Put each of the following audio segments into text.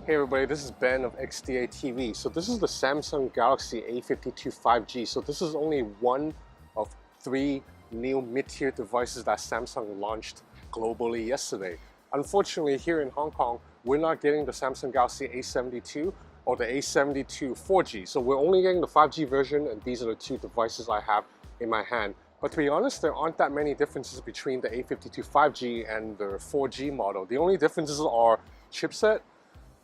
Hey everybody, this is Ben of XDA TV. So this is the Samsung Galaxy A52 5G. So this is only one of three new mid-tier devices that Samsung launched globally yesterday. Unfortunately, here in Hong Kong, we're not getting the Samsung Galaxy A72 or the A72 4G. So we're only getting the 5G version, and these are the two devices I have in my hand. But to be honest, there aren't that many differences between the A52 5G and the 4G model. The only differences are chipset.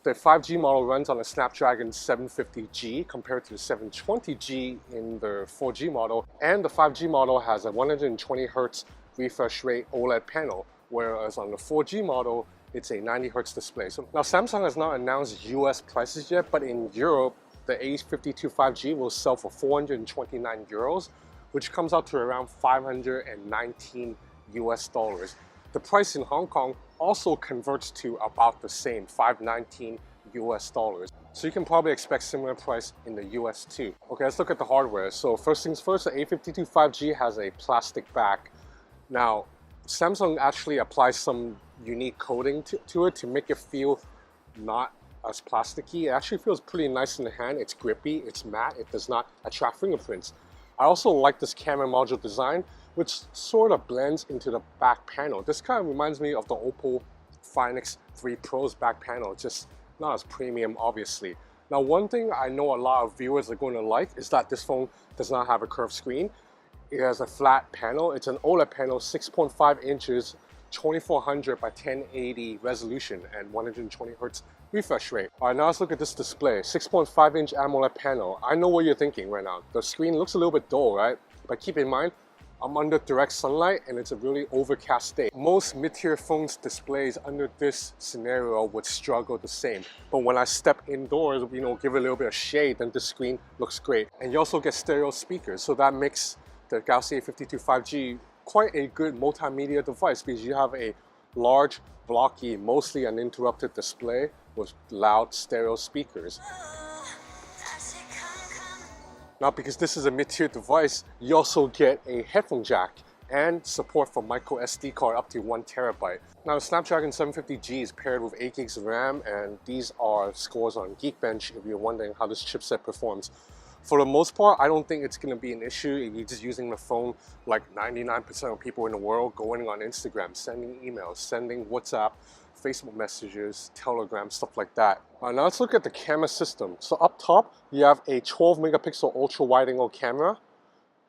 The 5G model runs on a Snapdragon 750G compared to the 720G in the 4G model, and the 5G model has a 120Hz refresh rate OLED panel, whereas on the 4G model, it's a 90Hz display. So now Samsung has not announced US prices yet, but in Europe, the A52 5G will sell for 429 euros, which comes out to around 519 US dollars. The price in Hong Kong also converts to about the same, 519 US dollars. So you can probably expect similar price in the US too. Okay, let's look at the hardware. So first things first, the A52 5G has a plastic back. Now, Samsung actually applies some unique coating to it to make it feel not as plasticky. It actually feels pretty nice in the hand. It's grippy, it's matte, it does not attract fingerprints. I also like this camera module design, which sort of blends into the back panel. This kind of reminds me of the Oppo Find X3 Pro's back panel, just not as premium, obviously. Now, one thing I know a lot of viewers are going to like is that this phone does not have a curved screen. It has a flat panel. It's an OLED panel, 6.5 inches, 2400 by 1080 resolution and 120 Hz refresh rate. All right, now let's look at this display. 6.5 inch AMOLED panel. I know what you're thinking right now. The screen looks a little bit dull, right? But keep in mind, I'm under direct sunlight and it's a really overcast day. Most mid-tier phones displays under this scenario would struggle the same. But when I step indoors, give it a little bit of shade, then the screen looks great. And you also get stereo speakers, so that makes the Galaxy A52 5G quite a good multimedia device because you have a large, blocky, mostly uninterrupted display with loud stereo speakers. Now, because this is a mid-tier device, you also get a headphone jack and support for micro SD card up to 1 terabyte. Now, the Snapdragon 750G is paired with 8 gigs of RAM, and these are scores on Geekbench if you're wondering how this chipset performs. For the most part, I don't think it's going to be an issue if you're just using the phone like 99% of people in the world, going on Instagram, sending emails, sending WhatsApp, Facebook messages, Telegram, stuff like that. Now let's look at the camera system. So up top, you have a 12 megapixel ultra wide angle camera.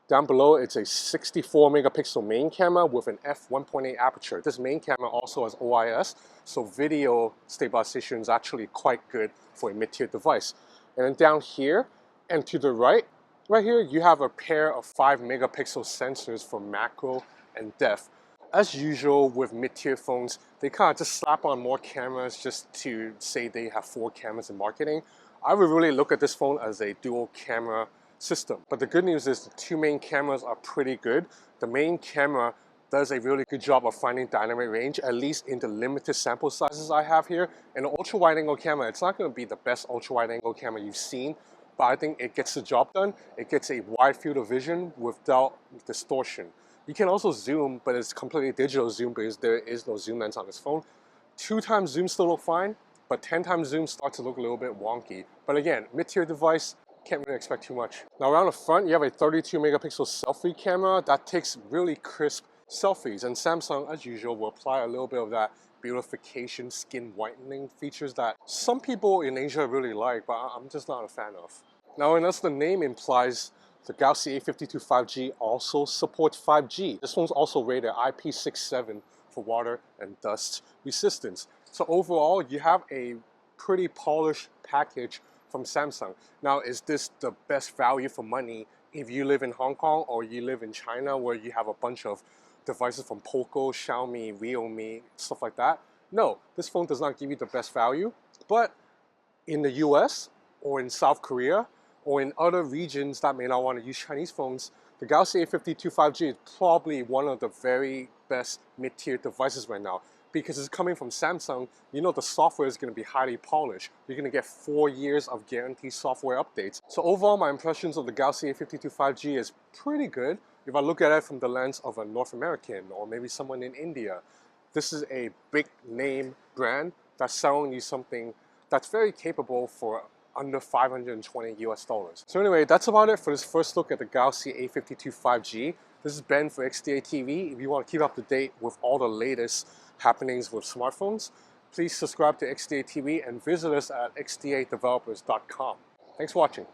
Down below, it's a 64 megapixel main camera with an f1.8 aperture. This main camera also has OIS, so video stabilization is actually quite good for a mid-tier device. And then down here and to the right here, you have a pair of 5 megapixel sensors for macro and depth. As usual with mid-tier phones, they kind of just slap on more cameras just to say they have 4 cameras in marketing. I would really look at this phone as a dual camera system. But the good news is the 2 main cameras are pretty good. The main camera does a really good job of finding dynamic range, at least in the limited sample sizes I have here. And the ultra wide angle camera, it's not going to be the best ultra wide angle camera you've seen, but I think it gets the job done. It gets a wide field of vision without distortion. You can also zoom, but it's completely digital zoom because there is no zoom lens on this phone. 2 times zoom still look fine, but 10 times zoom starts to look a little bit wonky. But again, mid-tier device, can't really expect too much. Now around the front, you have a 32 megapixel selfie camera that takes really crisp selfies. And Samsung, as usual, will apply a little bit of that beautification, skin whitening features that some people in Asia really like, but I'm just not a fan of. Now, and as the name implies, the Galaxy A52 5G also supports 5G. This one's also rated IP67 for water and dust resistance. So overall, you have a pretty polished package from Samsung. Now, is this the best value for money if you live in Hong Kong or you live in China where you have a bunch of devices from Poco, Xiaomi, Realme, stuff like that? No, this phone does not give you the best value. But in the US or in South Korea, or in other regions that may not want to use Chinese phones, the Galaxy A52 5G is probably one of the very best mid-tier devices right now. Because it's coming from Samsung, you know the software is going to be highly polished. You're going to get 4 years of guaranteed software updates. So overall, my impressions of the Galaxy A52 5G is pretty good. If I look at it from the lens of a North American or maybe someone in India, this is a big name brand that's selling you something that's very capable for under 520 US dollars. So anyway, that's about it for this first look at the Galaxy A52 5G. This is Ben for XDA TV. If you want to keep up to date with all the latest happenings with smartphones, please subscribe to XDA TV and visit us at xdadevelopers.com. Thanks for watching.